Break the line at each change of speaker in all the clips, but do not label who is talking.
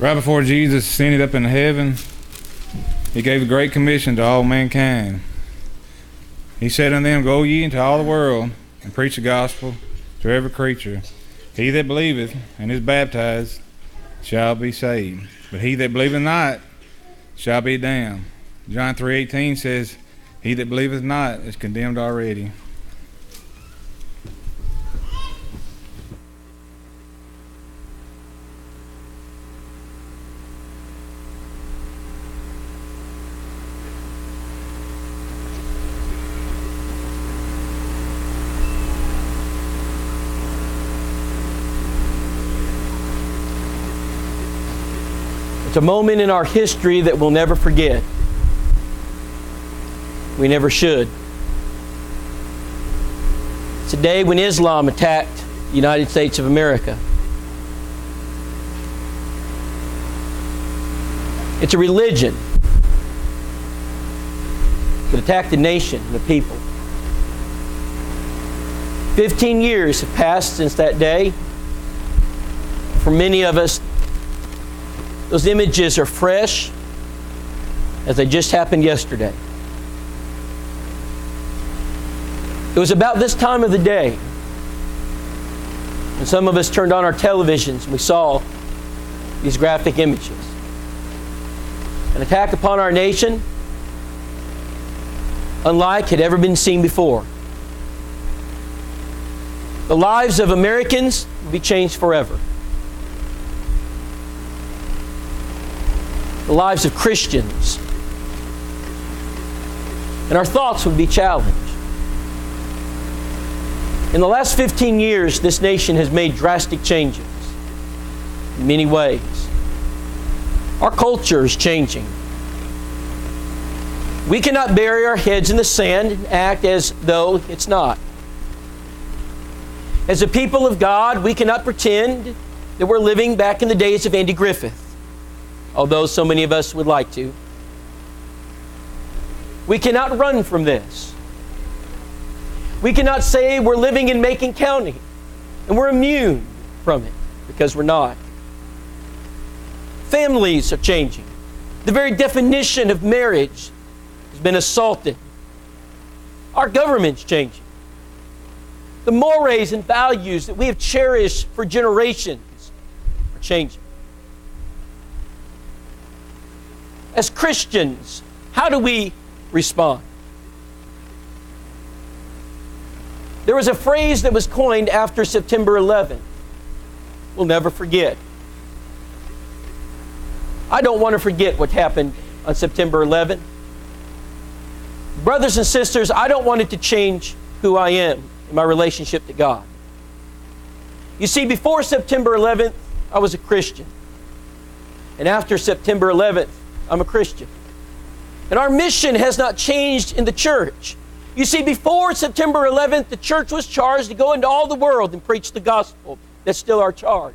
Right before Jesus ascended up into heaven, he gave a great commission to all mankind. He said unto them, Go ye into all the world and preach the gospel to every creature. He that believeth and is baptized shall be saved, but he that believeth not shall be damned. John 3:18 says, He that believeth not is condemned already.
It's a moment in our history that we'll never forget. We never should. It's a day when Islam attacked the United States of America. It's a religion that attacked the nation and the people. 15 years have passed since that day. For many of us, those images are fresh as they just happened yesterday. It was about this time of the day when some of us turned on our televisions and we saw these graphic images. An attack upon our nation unlike had ever been seen before. The lives of Americans will be changed forever. The lives of Christians. And our thoughts would be challenged. In the last 15 years, this nation has made drastic changes in many ways. Our culture is changing. We cannot bury our heads in the sand and act as though it's not. As a people of God, we cannot pretend that we're living back in the days of Andy Griffith, although so many of us would like to. We cannot run from this. We cannot say we're living in Macon County and we're immune from it, because we're not. Families are changing. The very definition of marriage has been assaulted. Our government's changing. The mores and values that we have cherished for generations are changing. As Christians, how do we respond? There was a phrase that was coined after September 11th. We'll never forget. I don't want to forget what happened on September 11th. Brothers and sisters, I don't want it to change who I am in my relationship to God. You see, before September 11th, I was a Christian. And after September 11th, I'm a Christian. And our mission has not changed in the church. You see, before September 11th, the church was charged to go into all the world and preach the gospel. That's still our charge.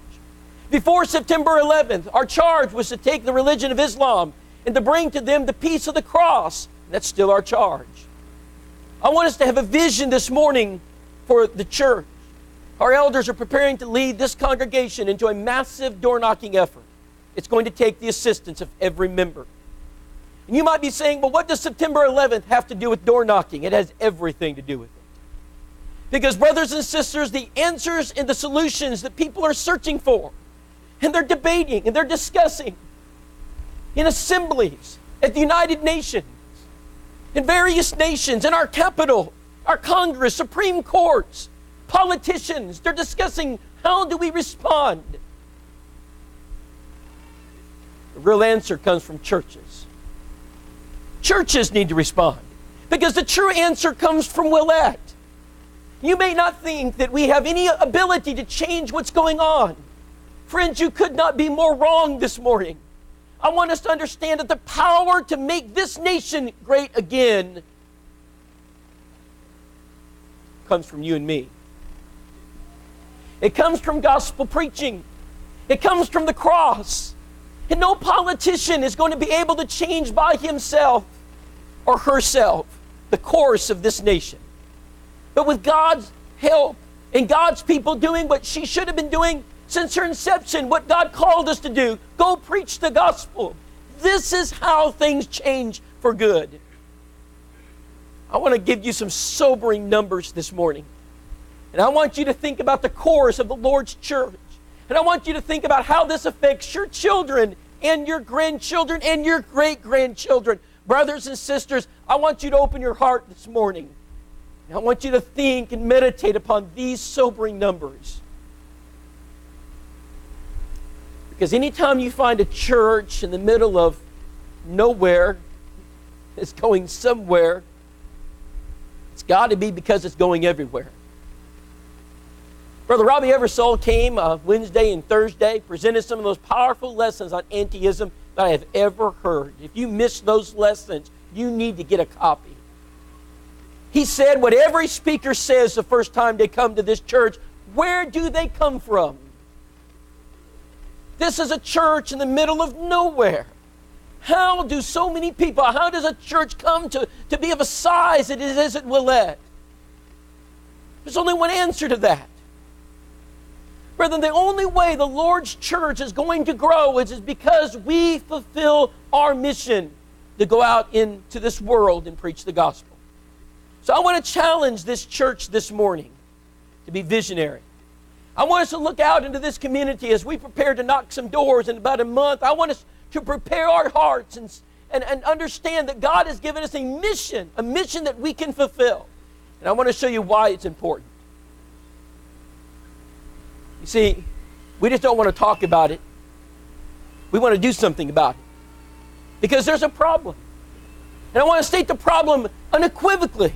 Before September 11th, our charge was to take the religion of Islam and to bring to them the peace of the cross. That's still our charge. I want us to have a vision this morning for the church. Our elders are preparing to lead this congregation into a massive door-knocking effort. It's going to take the assistance of every member. And you might be saying, well, what does September 11th have to do with door knocking? It has everything to do with it. Because brothers and sisters, the answers and the solutions that people are searching for, and they're debating and they're discussing in assemblies, at the United Nations, in various nations, in our capital, our Congress, Supreme Courts, politicians, they're discussing how do we respond. The real answer comes from churches. Churches need to respond, because the true answer comes from Willette. You may not think that we have any ability to change what's going on. Friends, you could not be more wrong this morning. I want us to understand that the power to make this nation great again comes from you and me. It comes from gospel preaching. It comes from the cross. And no politician is going to be able to change by himself or herself the course of this nation. But with God's help and God's people doing what she should have been doing, Since her inception, what God called us to do, go preach the gospel. This is how things change for good. I want to give you some sobering numbers this morning. And I want you to think about the course of the Lord's church. And I want you to think about how this affects your children and your grandchildren and your great-grandchildren. Brothers and sisters, I want you to open your heart this morning. And I want you to think and meditate upon these sobering numbers. Because anytime you find a church in the middle of nowhere, it's going somewhere, it's got to be because it's going everywhere. Brother Robbie Eversole came Wednesday and Thursday, presented some of those powerful lessons on antiism that I have ever heard. If you missed those lessons, you need to get a copy. He said what every speaker says the first time they come to this church, where do they come from? This is a church in the middle of nowhere. How do so many people, how does a church come to be of a size that it is at Willette? There's only one answer to that. Brethren, the only way the Lord's church is going to grow is because we fulfill our mission to go out into this world and preach the gospel. So I want to challenge this church this morning to be visionary. I want us to look out into this community as we prepare to knock some doors in about a month. I want us to prepare our hearts and understand that God has given us a mission that we can fulfill. And I want to show you why it's important. You see, we just don't want to talk about it. We want to do something about it. Because there's a problem. And I want to state the problem unequivocally.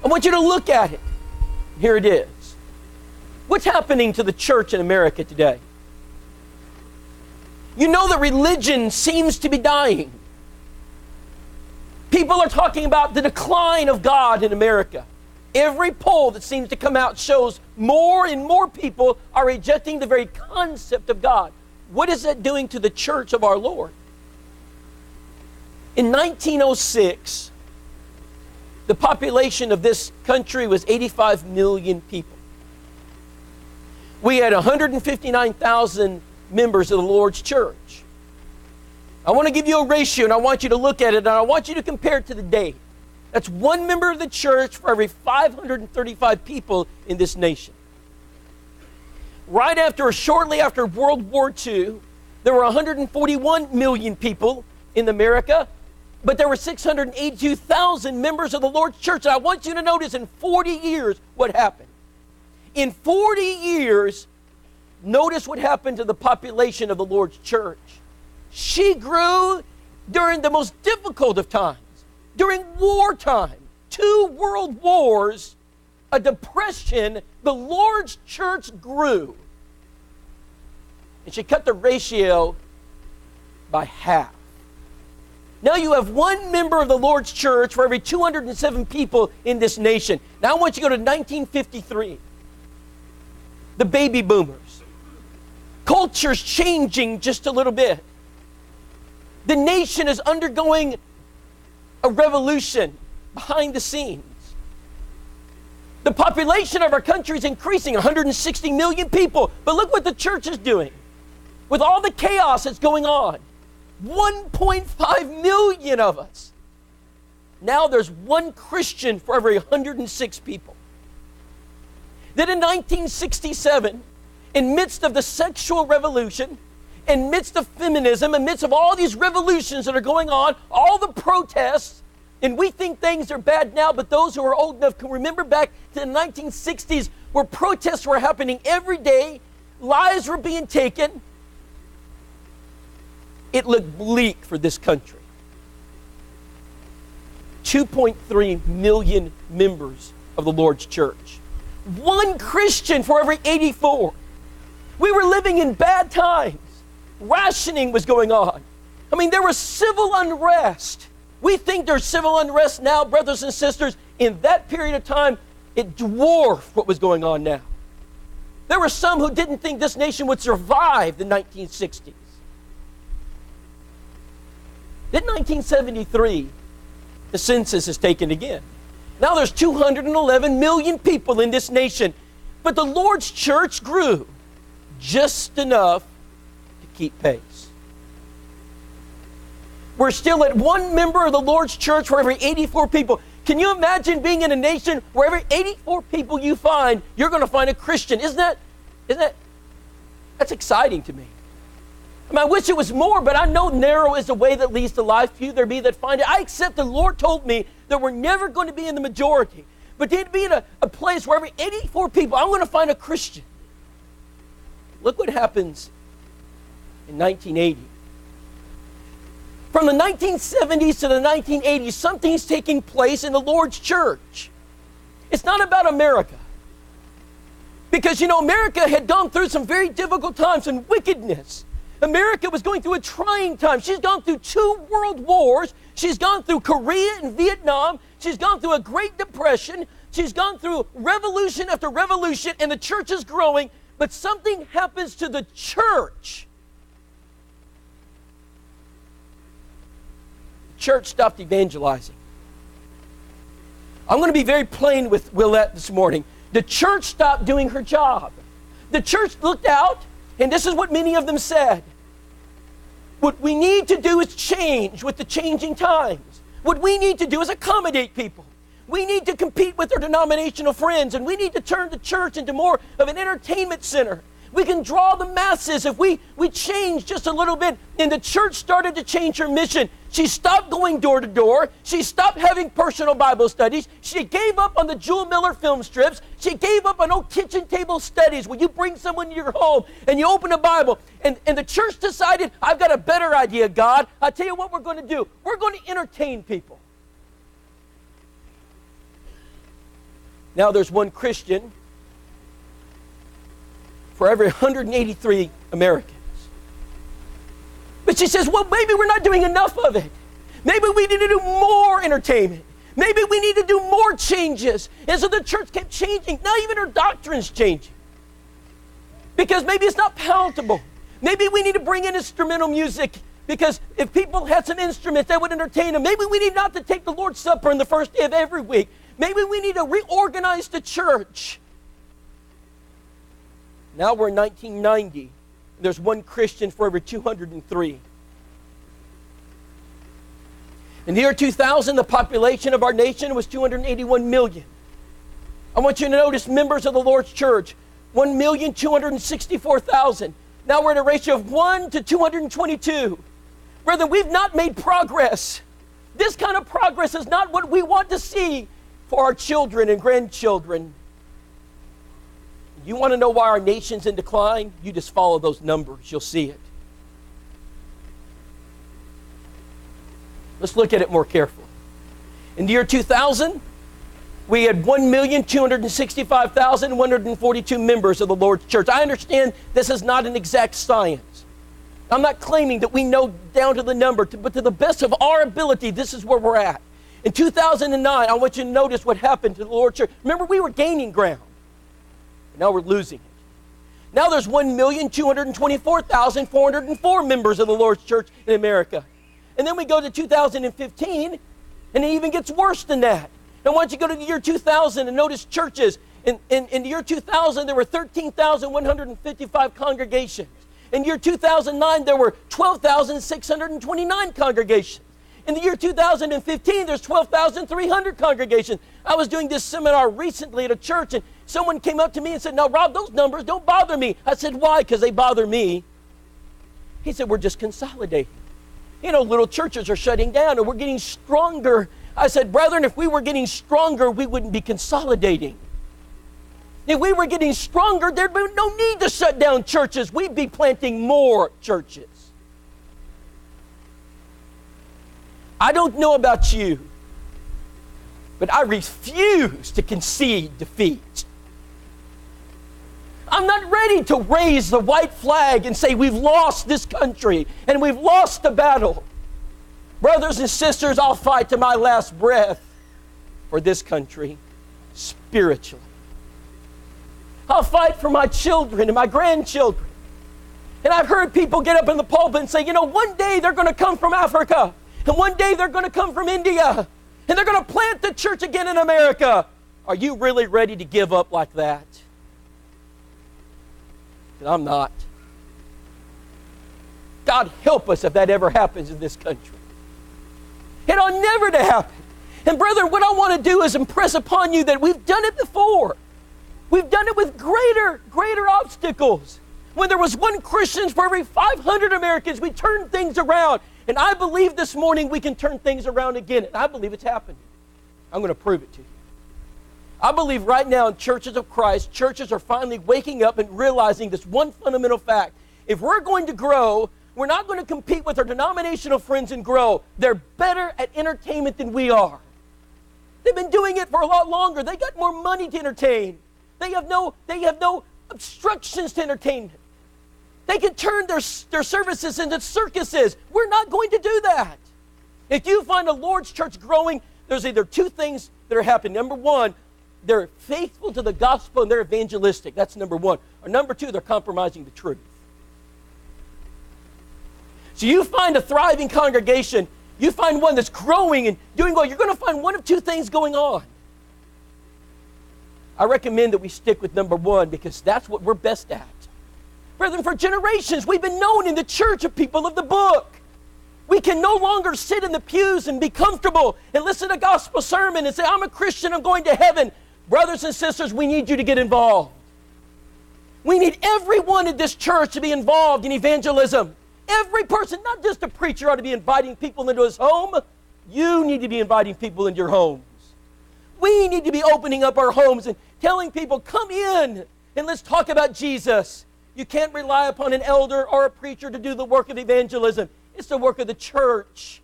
I want you to look at it. Here it is. What's happening to the church in America today? You know that religion seems to be dying. People are talking about the decline of God in America. Every poll that seems to come out shows more and more people are rejecting the very concept of God. What is that doing to the church of our Lord? In 1906, the population of this country was 85 million people. We had 159,000 members of the Lord's church. I want to give you a ratio, and I want you to look at it, and I want you to compare it to the day. That's one member of the church for every 535 people in this nation. Right after, or shortly after World War II, there were 141 million people in America, but there were 682,000 members of the Lord's church. And I want you to notice in 40 years what happened. In 40 years, notice what happened to the population of the Lord's church. She grew during the most difficult of times. During wartime, 2 world wars, a depression, the Lord's church grew. And she cut the ratio by half. Now you have one member of the Lord's church for every 207 people in this nation. Now I want you to go to 1953. The baby boomers. Culture's changing just a little bit. The nation is undergoing a revolution behind the scenes. The population of our country is increasing, 160 million people. But look what the church is doing. With all the chaos that's going on, 1.5 million of us. Now there's one Christian for every 106 people. Then in 1967, in midst of the sexual revolution, in midst of feminism, in midst of all these revolutions that are going on, all the protests, and we think things are bad now, but those who are old enough can remember back to the 1960s where protests were happening every day, lives were being taken. It looked bleak for this country. 2.3 million members of the Lord's church. One Christian for every 84. We were living in bad times. Rationing was going on. I mean, there was civil unrest. We think there's civil unrest now, brothers and sisters. In that period of time, it dwarfed what was going on now. There were some who didn't think this nation would survive the 1960s. Then 1973, the census is taken again. Now there's 211 million people in this nation. But the Lord's church grew just enough to keep pace. We're still at one member of the Lord's church for every 84 people. Can you imagine being in a nation where every 84 people you find, you're going to find a Christian? That's exciting to me. I mean, I wish it was more, but I know narrow is the way that leads to life. Few there be that find it. I accept the Lord told me that we're never going to be in the majority, but to be in a place where every 84 people, I'm going to find a Christian. Look what happens in 1980. From the 1970s to the 1980s, something's taking place in the Lord's church. It's not about America. Because, America had gone through some very difficult times and wickedness. America was going through a trying time. She's gone through 2 world wars. She's gone through Korea and Vietnam. She's gone through a Great Depression. She's gone through revolution after revolution, and the church is growing. But something happens to the church. The church stopped evangelizing. I'm going to be very plain with Willette this morning. The church stopped doing her job. The church looked out, and this is what many of them said. What we need to do is change with the changing times. What we need to do is accommodate people. We need to compete with our denominational friends, and we need to turn the church into more of an entertainment center. We can draw the masses if we change just a little bit. And the church started to change her mission. She stopped going door to door. She stopped having personal Bible studies. She gave up on the Jewel Miller film strips. She gave up on old kitchen table studies where you bring someone to your home and you open a Bible. And the church decided, I've got a better idea, God. I tell you what we're going to do. We're going to entertain people. Now there's one Christian for every 183 Americans. But she says, well, maybe we're not doing enough of it. Maybe we need to do more entertainment. Maybe we need to do more changes. And so the church kept changing. Now even her doctrine's changing. Because maybe it's not palatable. Maybe we need to bring in instrumental music. Because if people had some instruments, that would entertain them. Maybe we need not to take the Lord's Supper on the first day of every week. Maybe we need to reorganize the church. Now we're in 1990. There's one Christian for every 203. In the year 2000, the population of our nation was 281 million. I want you to notice members of the Lord's church, 1,264,000. Now we're at a ratio of 1 to 222. Brethren, we've not made progress. This kind of progress is not what we want to see for our children and grandchildren. You want to know why our nation's in decline? You just follow those numbers. You'll see it. Let's look at it more carefully. In the year 2000, we had 1,265,142 members of the Lord's church. I understand this is not an exact science. I'm not claiming that we know down to the number, but to the best of our ability, this is where we're at. In 2009, I want you to notice what happened to the Lord's church. Remember, we were gaining ground. Now we're losing it. Now there's 1,224,404 members of the Lord's church in America. And then we go to 2015, and it even gets worse than that. Now once you go to the year 2000 and notice churches, in the year 2000 there were 13,155 congregations. In the year 2009 there were 12,629 congregations. In the year 2015, there's 12,300 congregations. I was doing this seminar recently at a church, and someone came up to me and said, "Now, Rob, those numbers don't bother me." I said, "Why?" "Because they bother me." He said, "We're just consolidating. Little churches are shutting down, and we're getting stronger." I said, "Brethren, if we were getting stronger, we wouldn't be consolidating. If we were getting stronger, there'd be no need to shut down churches. We'd be planting more churches." I don't know about you, but I refuse to concede defeat. I'm not ready to raise the white flag and say we've lost this country and we've lost the battle. Brothers and sisters, I'll fight to my last breath for this country spiritually. I'll fight for my children and my grandchildren. And I've heard people get up in the pulpit and say, one day they're going to come from Africa. And one day they're going to come from India. And they're going to plant the church again in America. Are you really ready to give up like that? because I'm not. God help us if that ever happens in this country. It ought never to happen. And brethren, what I want to do is impress upon you that we've done it before. We've done it with greater obstacles. When there was one Christian for every 500 Americans, we turned things around. And I believe this morning we can turn things around again. And I believe it's happening. I'm going to prove it to you. I believe right now in churches of Christ, churches are finally waking up and realizing this one fundamental fact. If we're going to grow, we're not going to compete with our denominational friends and grow. They're better at entertainment than we are. They've been doing it for a lot longer. They got more money to entertain. They have no obstructions to entertainment. They can turn their services into circuses. We're not going to do that. If you find a Lord's church growing, there's either two things that are happening. Number one, they're faithful to the gospel and they're evangelistic. That's number one. Or number two, they're compromising the truth. So you find a thriving congregation, you find one that's growing and doing well, you're going to find one of two things going on. I recommend that we stick with number one because that's what we're best at. Brethren, for generations, we've been known in the church of people of the book. We can no longer sit in the pews and be comfortable and listen to a gospel sermon and say, I'm a Christian, I'm going to heaven. Brothers and sisters, we need you to get involved. We need everyone in this church to be involved in evangelism. Every person, not just a preacher, ought to be inviting people into his home. You need to be inviting people into your homes. We need to be opening up our homes and telling people, come in and let's talk about Jesus. You can't rely upon an elder or a preacher to do the work of evangelism. It's the work of the church.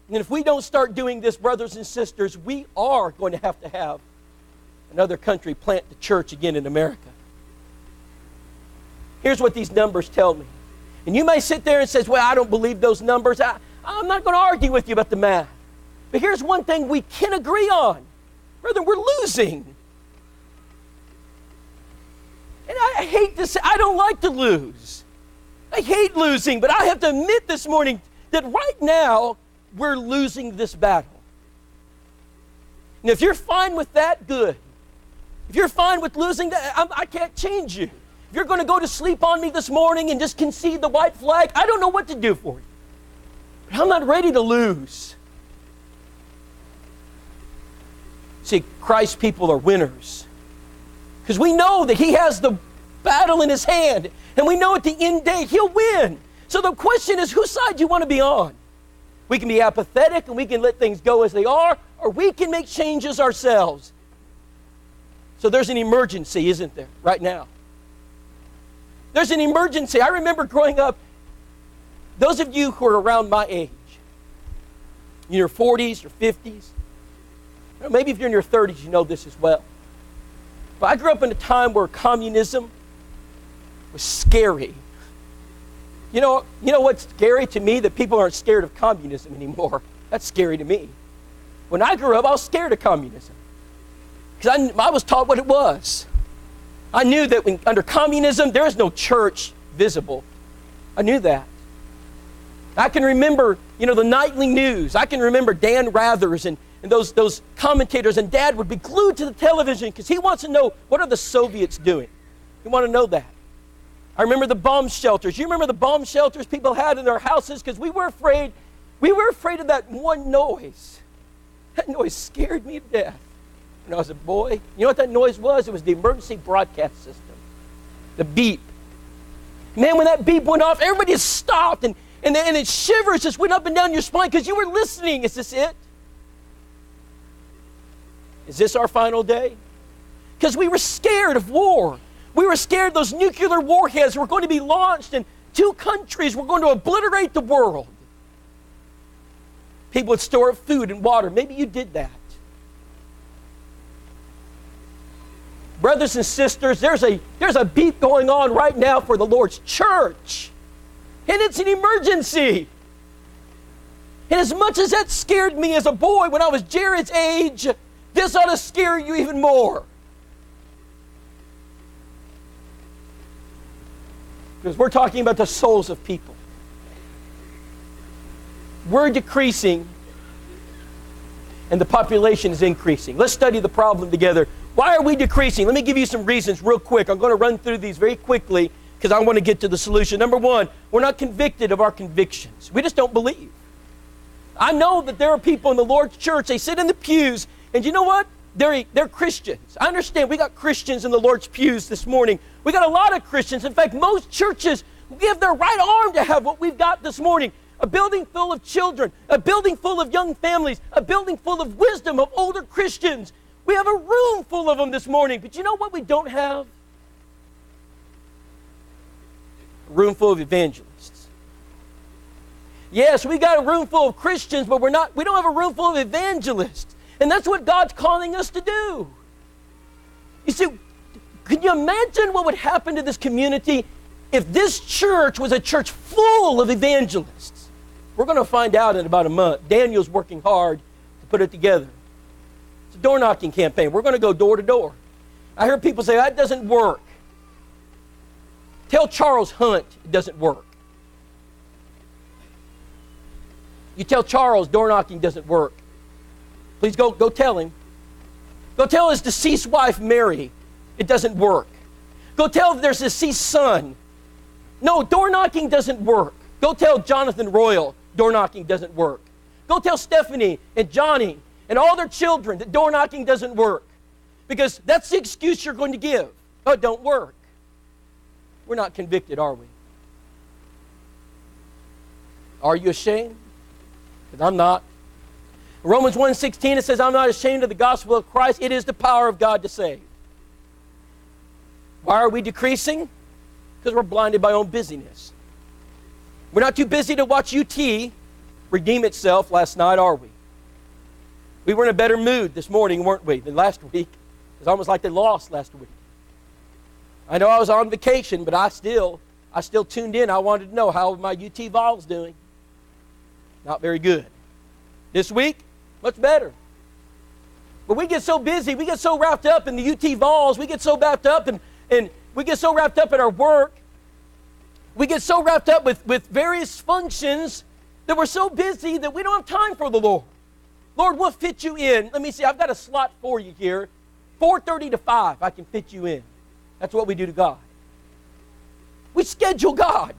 And if we don't start doing this, brothers and sisters, we are going to have another country plant the church again in America. Here's what these numbers tell me. And you may sit there and say, well, I don't believe those numbers. I'm not going to argue with you about the math. But here's one thing we can agree on. Brother, we're losing. And I hate to say, I don't like to lose. I hate losing, but I have to admit this morning that right now, we're losing this battle. And if you're fine with that, good. If you're fine with losing that, I can't change you. If you're going to go to sleep on me this morning and just concede the white flag, I don't know what to do for you. But I'm not ready to lose. See, Christ's people are winners. Because we know that He has the battle in His hand. And we know at the end day, He'll win. So the question is, whose side do you want to be on? We can be apathetic and we can let things go as they are, or we can make changes ourselves. So there's an emergency, isn't there, right now? There's an emergency. I remember growing up, those of you who are around my age, in your 40s or 50s, maybe if you're in your 30s, you know this as well. But I grew up in a time where communism was scary. You know what's scary to me? That people aren't scared of communism anymore. That's scary to me. When I grew up, I was scared of communism. Because I was taught what it was. I knew that under communism, there is no church visible. I knew that. I can remember, the nightly news. I can remember Dan Rathers and those commentators, and Dad would be glued to the television because he wants to know, what are the Soviets doing? He want to know that. I remember the bomb shelters. You remember the bomb shelters people had in their houses? Because we were afraid of that one noise. That noise scared me to death when I was a boy. You know what that noise was? It was the emergency broadcast system. The beep. Man, when that beep went off, everybody just stopped and it shivers just went up and down your spine because you were listening. Is this it? Is this our final day? Because we were scared of war. We were scared those nuclear warheads were going to be launched and 2 countries were going to obliterate the world. People would store up food and water. Maybe you did that. Brothers and sisters, there's a beat going on right now for the Lord's church. And it's an emergency. And as much as that scared me as a boy when I was Jared's age, this ought to scare you even more. Because we're talking about the souls of people. We're decreasing and the population is increasing. Let's study the problem together. Why are we decreasing? Let me give you some reasons real quick. I'm going to run through these very quickly because I want to get to the solution. Number one, we're not convicted of our convictions. We just don't believe. I know that there are people in the Lord's church, they sit in the pews, and you know what? They're Christians. I understand we got Christians in the Lord's pews this morning. We got a lot of Christians. In fact, most churches give their right arm to have what we've got this morning. A building full of children, a building full of young families, a building full of wisdom of older Christians. We have a room full of them this morning. But you know what we don't have? A room full of evangelists. Yes, we got a room full of Christians, but we don't have a room full of evangelists. And that's what God's calling us to do. You see, can you imagine what would happen to this community if this church was a church full of evangelists? We're going to find out in about a month. Daniel's working hard to put it together. It's a door knocking campaign. We're going to go door to door. I hear people say, that doesn't work. Tell Charles Hunt it doesn't work. You tell Charles door knocking doesn't work. Please go tell him. Go tell his deceased wife, Mary, it doesn't work. Go tell their deceased son, no, door knocking doesn't work. Go tell Jonathan Royal, door knocking doesn't work. Go tell Stephanie and Johnny and all their children that door knocking doesn't work. Because that's the excuse you're going to give. Oh, it don't work. We're not convicted, are we? Are you ashamed? Because I'm not. Romans 1:16, it says, I'm not ashamed of the gospel of Christ. It is the power of God to save. Why are we decreasing? Because we're blinded by our own busyness. We're not too busy to watch UT redeem itself last night, are we? We were in a better mood this morning, weren't we, than last week. It's almost like they lost last week. I know I was on vacation, but I still tuned in. I wanted to know how my UT Vols doing. Not very good. This week, much better. But we get so busy, we get so wrapped up in the UT Vols, we get so wrapped up and we get so wrapped up in our work, we get so wrapped up with various functions that we're so busy that we don't have time for the Lord. Lord, we'll fit you in. Let me see, I've got a slot for you here. 4:30 to 5, I can fit you in. That's what we do to God. We schedule God.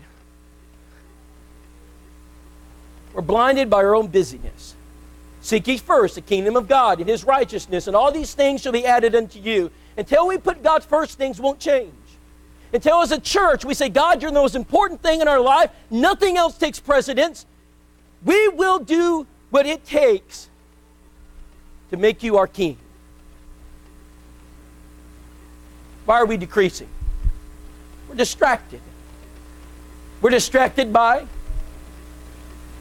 We're blinded by our own busyness. Seek ye first the kingdom of God and His righteousness, and all these things shall be added unto you. Until we put God first, things won't change. Until as a church we say, God, you're the most important thing in our life, nothing else takes precedence, we will do what it takes to make you our king. Why are we decreasing? We're distracted. We're distracted by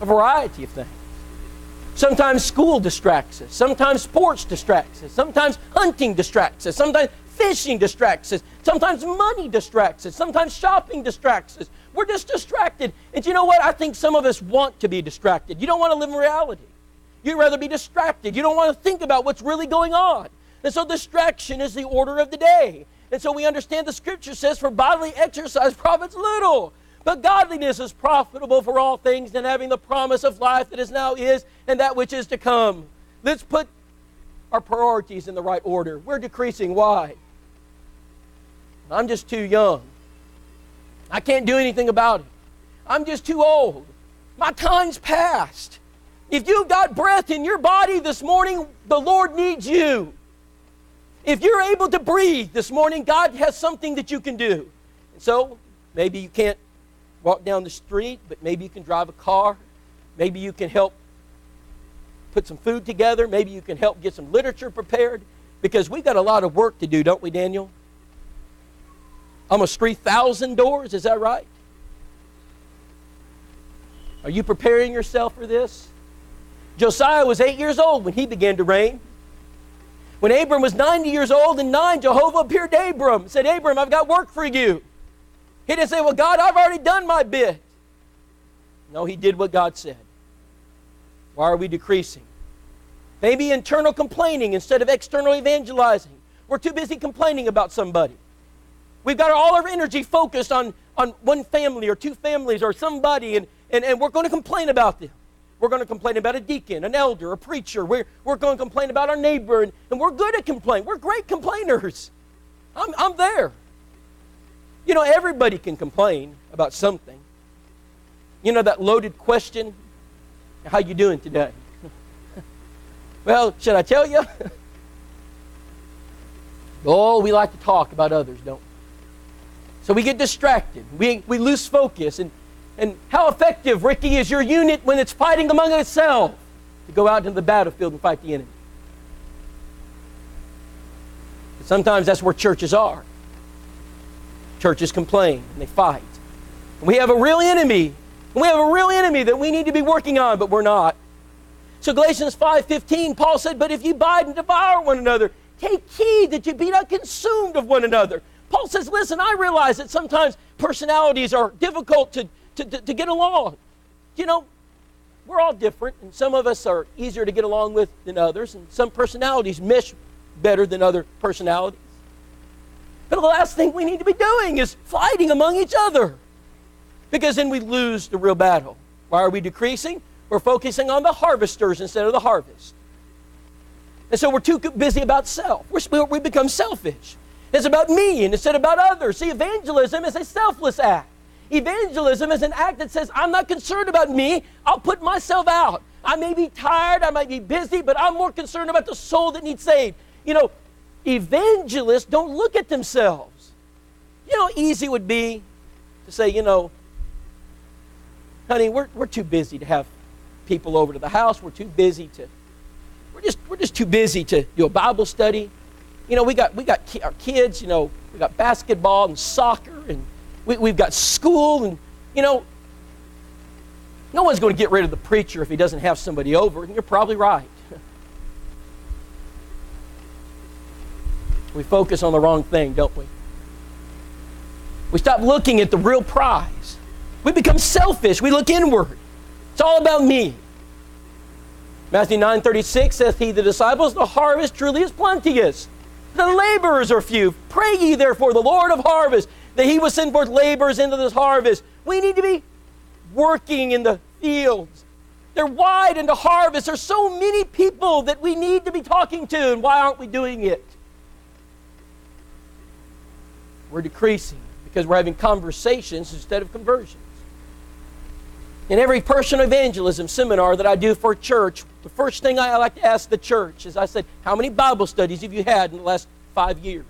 a variety of things. Sometimes school distracts us. Sometimes sports distracts us. Sometimes hunting distracts us. Sometimes fishing distracts us. Sometimes money distracts us. Sometimes shopping distracts us. We're just distracted. And you know what? I think some of us want to be distracted. You don't want to live in reality. You'd rather be distracted. You don't want to think about what's really going on. And so distraction is the order of the day. And so we understand the Scripture says, for bodily exercise profits little. But godliness is profitable for all things, and having the promise of life that is now is, and that which is to come. Let's put our priorities in the right order. We're decreasing. Why? I'm just too young. I can't do anything about it. I'm just too old. My time's past. If you've got breath in your body this morning, the Lord needs you. If you're able to breathe this morning, God has something that you can do. And so, maybe you can't walk down the street, but maybe you can drive a car. Maybe you can help put some food together. Maybe you can help get some literature prepared. Because we've got a lot of work to do, don't we, Daniel? Almost 3,000 doors, is that right? Are you preparing yourself for this? Josiah was 8 years old when he began to reign. When Abram was 90 years old and 9, Jehovah appeared to Abram and said, Abram, I've got work for you. He didn't say, well, God, I've already done my bit. No, he did what God said. Why are we decreasing? Maybe internal complaining instead of external evangelizing. We're too busy complaining about somebody. We've got all our energy focused on one family or two families or somebody, and we're going to complain about them. We're going to complain about a deacon, an elder, a preacher. We're going to complain about our neighbor, and we're good at complaining. We're great complainers. I'm there. You know, everybody can complain about something. You know that loaded question, how you doing today? Well, should I tell you? Oh, we like to talk about others, don't we? So we get distracted. We lose focus. And how effective, Ricky, is your unit when it's fighting among itself to go out into the battlefield and fight the enemy? But sometimes that's where churches are. Churches complain and they fight. And we have a real enemy. And we have a real enemy that we need to be working on, but we're not. So Galatians 5:15, Paul said, but if you bite and devour one another, take heed that you be not consumed of one another. Paul says, listen, I realize that sometimes personalities are difficult to get along. You know, we're all different, and some of us are easier to get along with than others, and some personalities mesh better than other personalities. But the last thing we need to be doing is fighting among each other, because then we lose the real battle. Why are we decreasing? We're focusing on the harvesters instead of the harvest. And so we're too busy about self. We become selfish. It's about me and instead about others. See, evangelism is a selfless act. Evangelism is an act that says, I'm not concerned about me. I'll put myself out. I may be tired, I might be busy, but I'm more concerned about the soul that needs saved. You know, evangelists don't look at themselves. You know how easy it would be to say, you know, honey, we're too busy to have people over to the house. We're just too busy to do a Bible study. You know, we got our kids, you know, we got basketball and soccer, and we've got school, and, you know, no one's going to get rid of the preacher if he doesn't have somebody over, and you're probably right. We focus on the wrong thing, don't we? We stop looking at the real prize. We become selfish. We look inward. It's all about me. Matthew 9:36 saith he, the disciples, the harvest truly is plenteous. The laborers are few. Pray ye therefore the Lord of harvest, that he will send forth laborers into this harvest. We need to be working in the fields. They're wide into harvest. There's so many people that we need to be talking to, and why aren't we doing it? We're decreasing because we're having conversations instead of conversions. In every personal evangelism seminar that I do for a church, the first thing I like to ask the church is, I said, how many Bible studies have you had in the last 5 years?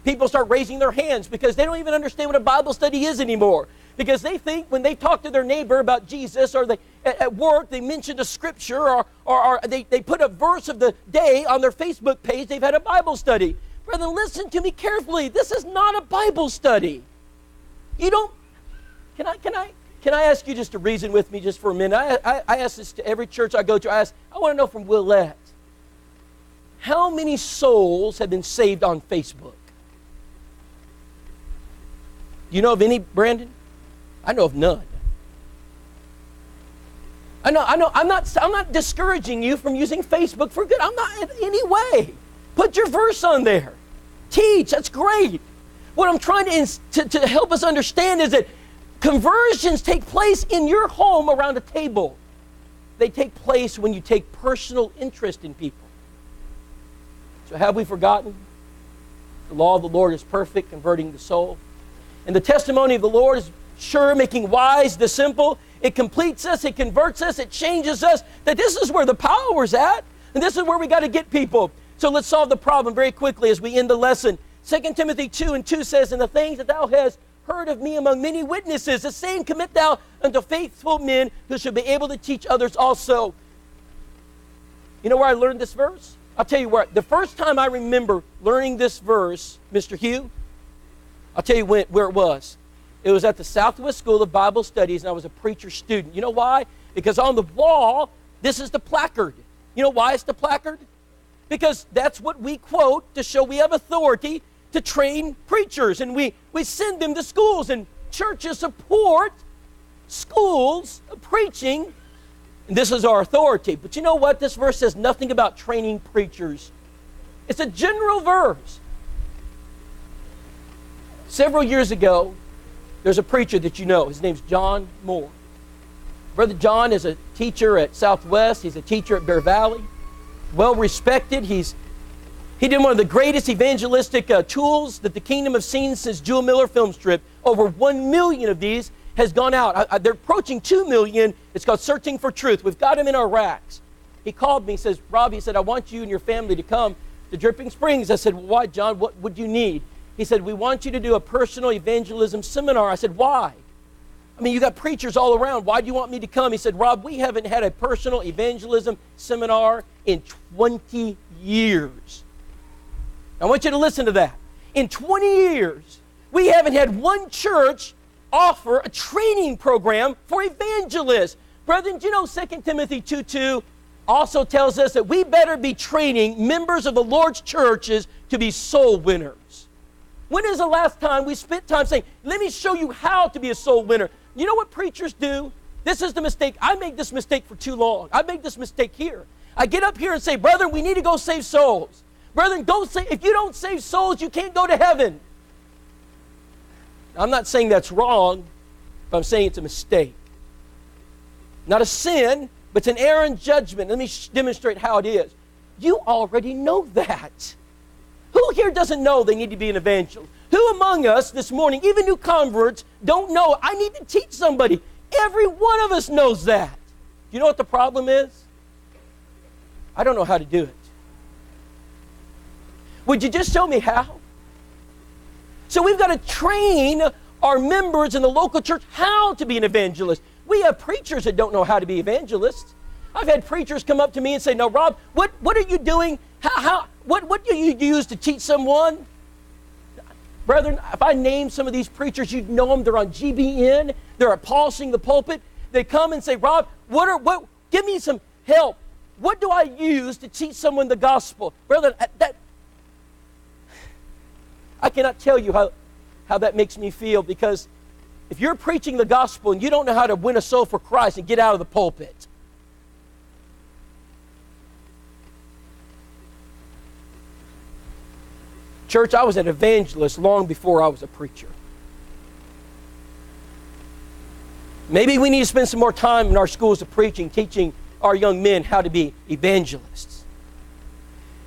People start raising their hands because they don't even understand what a Bible study is anymore. Because they think when they talk to their neighbor about Jesus, or they at work they mention a scripture, or they put a verse of the day on their Facebook page, they've had a Bible study. Brethren, listen to me carefully. This is not a Bible study. You don't... Can I ask you just to reason with me just for a minute? I ask this to every church I go to. I want to know from Willette, how many souls have been saved on Facebook? Do you know of any, Brandon? I know of none. I know. I'm not discouraging you from using Facebook for good. I'm not in any way. Put your verse on there. Teach. That's great. What I'm trying to help us understand is that conversions take place in your home around a table. They take place when you take personal interest in people. So have we forgotten? The law of the Lord is perfect, converting the soul. And the testimony of the Lord is sure, making wise the simple. It completes us, it converts us, it changes us. That this is where the power is at. And this is where we got to get people. So let's solve the problem very quickly as we end the lesson. 2 Timothy 2:2 says, and the things that thou hast heard of me among many witnesses, the same commit thou unto faithful men who shall be able to teach others also. You know where I learned this verse? I'll tell you where. The first time I remember learning this verse, Mr. Hugh, I'll tell you where it was. It was at the Southwest School of Bible Studies, and I was a preacher student. You know why? Because on the wall, this is the placard. You know why it's the placard? Because that's what we quote to show we have authority to train preachers, and we send them to schools, and churches support schools of preaching, and this is our authority. But you know what? This verse says nothing about training preachers. It's a general verse. Several years ago, there's a preacher that you know. His name's John Moore. Brother John is a teacher at Southwest. He's a teacher at Bear Valley. Well respected. He did one of the greatest evangelistic tools that the kingdom has seen since Jewel Miller film strip. Over 1 million of these has gone out. They're approaching 2 million. It's called Searching for Truth. We've got them in our racks. He called me. He says, Rob, he said, I want you and your family to come to Dripping Springs. I said, well, why, John? What would you need? He said, we want you to do a personal evangelism seminar. I said, why? I mean, you got preachers all around. Why do you want me to come? He said, Rob, we haven't had a personal evangelism seminar in 20 years. I want you to listen to that. In 20 years, we haven't had one church offer a training program for evangelists. Brethren, do you know 2 Timothy 2:2 also tells us that we better be training members of the Lord's churches to be soul winners. When is the last time we spent time saying, let me show you how to be a soul winner? You know what preachers do? This is the mistake. I made this mistake for too long. I made this mistake here. I get up here and say, brethren, we need to go save souls. Brethren, go save. If you don't save souls, you can't go to heaven. I'm not saying that's wrong, but I'm saying it's a mistake. Not a sin, but it's an error in judgment. Let me demonstrate how it is. You already know that. Who here doesn't know they need to be an evangelist? Who among us this morning, even new converts, don't know I need to teach somebody? Every one of us knows that. Do you know what the problem is? I don't know how to do it. Would you just show me how? So we've got to train our members in the local church how to be an evangelist. We have preachers that don't know how to be evangelists. I've had preachers come up to me and say, "No, Rob, what are you doing? What do you use to teach someone?" Brethren, if I name some of these preachers, you'd know them. They're on GBN. They're at Polishing the Pulpit. They come and say, "Rob, give me some help. What do I use to teach someone the gospel?" Brethren, I cannot tell you how that makes me feel, because if you're preaching the gospel and you don't know how to win a soul for Christ, and get out of the pulpit. Church, I was an evangelist long before I was a preacher. Maybe we need to spend some more time in our schools of preaching, teaching our young men how to be evangelists.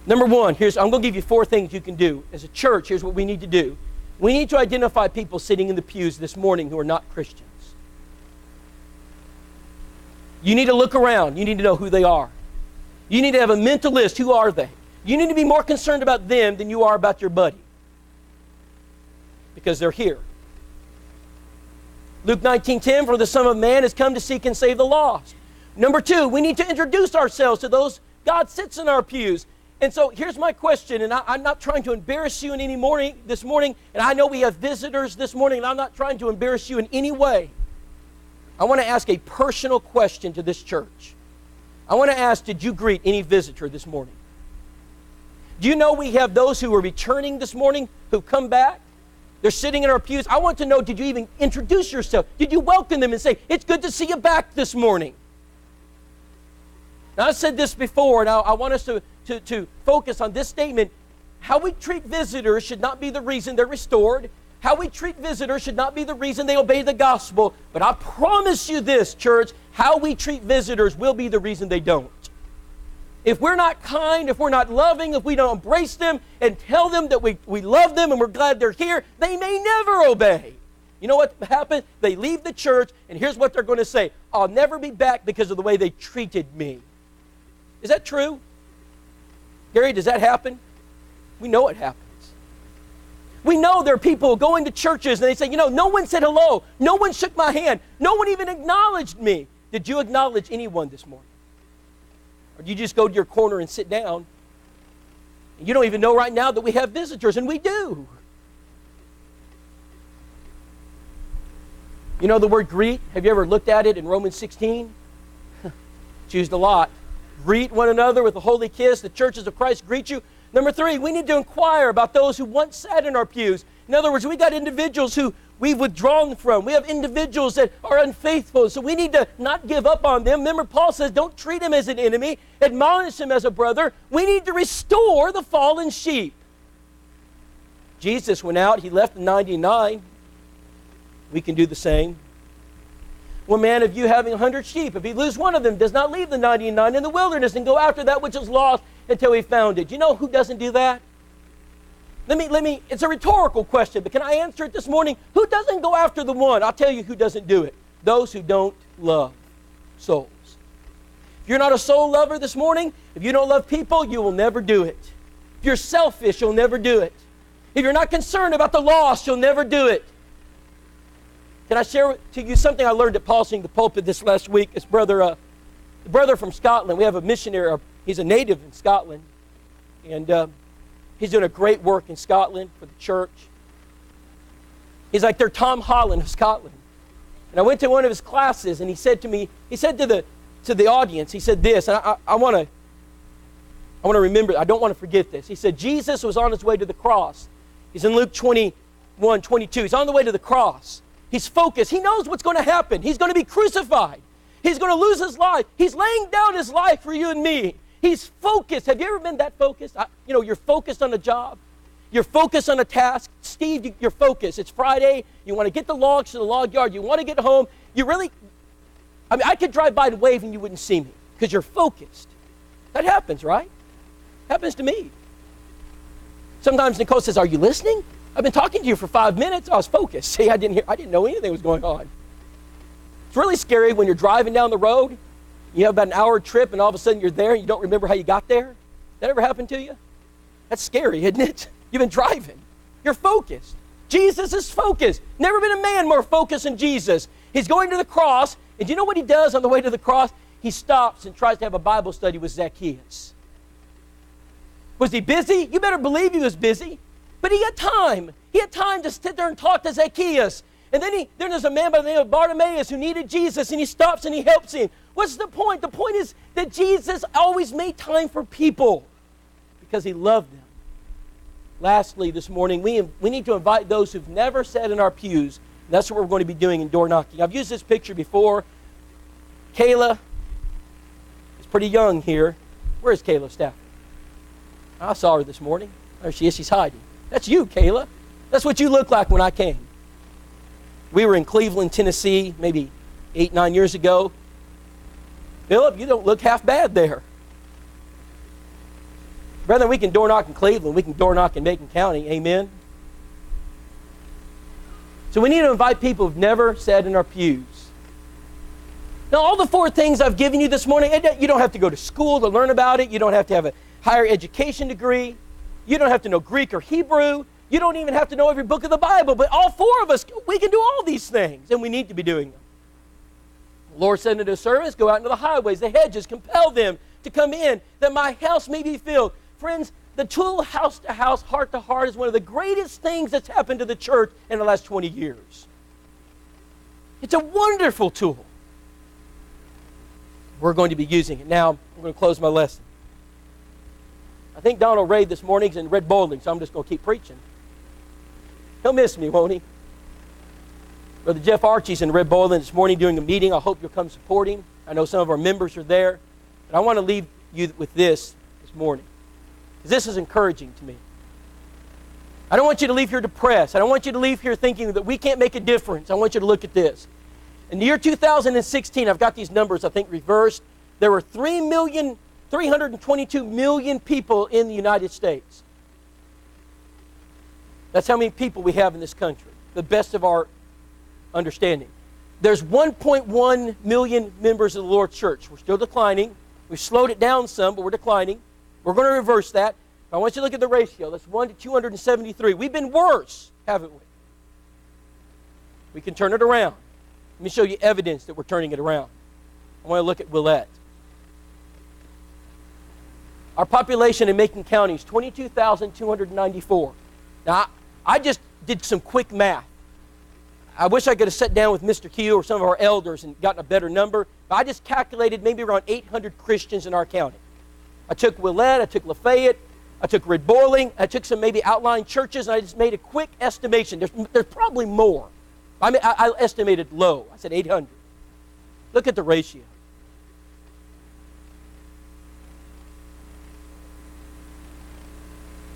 Number one, I'm going to give you 4 things you can do. As a church, here's what we need to do. We need to identify people sitting in the pews this morning who are not Christians. You need to look around. You need to know who they are. You need to have a mental list. Who are they? You need to be more concerned about them than you are about your buddy, because they're here. Luke 19:10, for the Son of Man has come to seek and save the lost. Number 2, we need to introduce ourselves to those God sits in our pews. And so here's my question, and I'm not trying to embarrass you this morning, and I know we have visitors this morning, and I'm not trying to embarrass you in any way. I want to ask a personal question to this church. I want to ask, did you greet any visitor this morning? Do you know we have those who are returning this morning, who come back? They're sitting in our pews. I want to know, did you even introduce yourself? Did you welcome them and say, "It's good to see you back this morning"? Now, I've said this before, and I want us to focus on this statement. How we treat visitors should not be the reason they're restored. How we treat visitors should not be the reason they obey the gospel. But I promise you this, church, how we treat visitors will be the reason they don't. If we're not kind, if we're not loving, if we don't embrace them and tell them that we love them and we're glad they're here, they may never obey. You know what happens? They leave the church, and here's what they're going to say: "I'll never be back because of the way they treated me." Is that true? Gary, does that happen? We know it happens. We know there are people going to churches and they say, "No one said hello. No one shook my hand. No one even acknowledged me." Did you acknowledge anyone this morning? Or do you just go to your corner and sit down? And you don't even know right now that we have visitors, and we do. You know the word greet? Have you ever looked at it in Romans 16? It's used a lot. Greet one another with a holy kiss. The churches of Christ greet you. Number 3, we need to inquire about those who once sat in our pews. In other words, we got individuals who we've withdrawn from. We have individuals that are unfaithful, so we need to not give up on them. Remember, Paul says, don't treat him as an enemy. Admonish him as a brother. We need to restore the fallen sheep. Jesus went out. He left the 99. We can do the same. Well, man, if you having 100 sheep, if he lose one of them, does not leave the 99 in the wilderness and go after that which is lost until he found it. You know who doesn't do that? It's a rhetorical question, but can I answer it this morning? Who doesn't go after the one? I'll tell you who doesn't do it. Those who don't love souls. If you're not a soul lover this morning, if you don't love people, you will never do it. If you're selfish, you'll never do it. If you're not concerned about the lost, you'll never do it. Can I share to you something I learned at Paulsing the pulpit this last week? It's the brother from Scotland. We have a missionary. He's a native in Scotland. And he's doing a great work in Scotland for the church. He's like their Tom Holland of Scotland. And I went to one of his classes, and he said to the audience, he said this, and I want to remember, I don't want to forget this. He said, Jesus was on his way to the cross. He's in Luke 21:22. He's on the way to the cross. He's focused. He knows what's going to happen. He's going to be crucified. He's going to lose his life. He's laying down his life for you and me. He's focused. Have you ever been that focused? You're focused on a job. You're focused on a task. Steve, you're focused. It's Friday. You want to get the logs to the log yard. You want to get home. I could drive by and wave and you wouldn't see me because you're focused. That happens, right? Happens to me. Sometimes Nicole says, "Are you listening? I've been talking to you for 5 minutes." I was focused. See, I didn't know anything was going on. It's really scary when you're driving down the road. You have about an hour trip and all of a sudden you're there and you don't remember how you got there. That ever happened to you? That's scary, isn't it? You've been driving. You're focused. Jesus is focused. Never been a man more focused than Jesus. He's going to the cross, and do you know what he does on the way to the cross? He stops and tries to have a Bible study with Zacchaeus. Was he busy? You better believe he was busy. But he had time. He had time to sit there and talk to Zacchaeus. And then there's a man by the name of Bartimaeus who needed Jesus, and he stops and he helps him. What's the point? The point is that Jesus always made time for people because he loved them. Lastly, this morning, we need to invite those who've never sat in our pews. And that's what we're going to be doing in door knocking. I've used this picture before. Kayla is pretty young here. Where's Kayla Stafford? I saw her this morning. There she is. She's hiding. That's you, Kayla. That's what you look like when I came. We were in Cleveland, Tennessee, maybe 8-9 years ago. Philip, you don't look half bad there. Brethren, we can door knock in Cleveland. We can door knock in Macon County. Amen? So we need to invite people who've never sat in our pews. Now, all the 4 things I've given you this morning, you don't have to go to school to learn about it. You don't have to have a higher education degree. You don't have to know Greek or Hebrew. You don't even have to know every book of the Bible. But all 4 of us, we can do all these things, and we need to be doing them. The Lord said unto his servants, go out into the highways, the hedges, compel them to come in, that my house may be filled. Friends, the tool house to house, heart to heart is one of the greatest things that's happened to the church in the last 20 years. It's a wonderful tool. We're going to be using it. Now, I'm going to close my lesson. I think Donald Ray this morning's in Red Bowling, so I'm just going to keep preaching. He'll miss me, won't he? Brother Jeff Archie's in Red Bowling this morning doing a meeting. I hope you'll come support him. I know some of our members are there. But I want to leave you with this morning, because this is encouraging to me. I don't want you to leave here depressed. I don't want you to leave here thinking that we can't make a difference. I want you to look at this. In the year 2016, I've got these numbers, I think, reversed. There were 322 million people in the United States. That's how many people we have in this country, the best of our understanding. There's 1.1 million members of the Lord's Church. We're still declining. We've slowed it down some, but we're declining. We're going to reverse that. I want you to look at the ratio. That's 1 to 273. We've been worse, haven't we? We can turn it around. Let me show you evidence that we're turning it around. I want to look at Willette. Our population in Macon County is 22,294. Now, I just did some quick math. I wish I could have sat down with Mr. Q or some of our elders and gotten a better number. But I just calculated maybe around 800 Christians in our county. I took Willette, I took Lafayette, I took Red Bowling, I took some maybe outlying churches, and I just made a quick estimation. There's probably more. I estimated low. I said 800. Look at the ratio.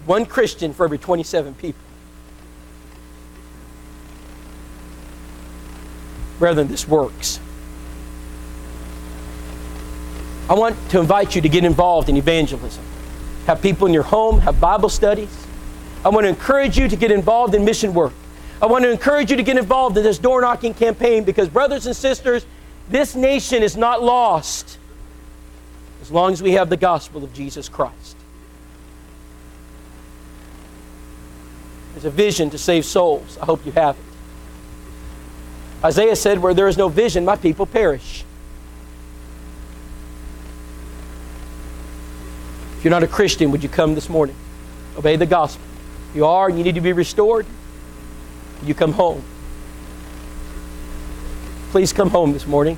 One Christian for every 27 people. Brethren, this works. I want to invite you to get involved in evangelism. Have people in your home, have Bible studies. I want to encourage you to get involved in mission work. I want to encourage you to get involved in this door knocking campaign, because brothers and sisters, this nation is not lost as long as we have the gospel of Jesus Christ. There's a vision to save souls. I hope you have it. Isaiah said, where there is no vision, my people perish. If you're not a Christian, would you come this morning? Obey the gospel. If you are and you need to be restored, you come home. Please come home this morning.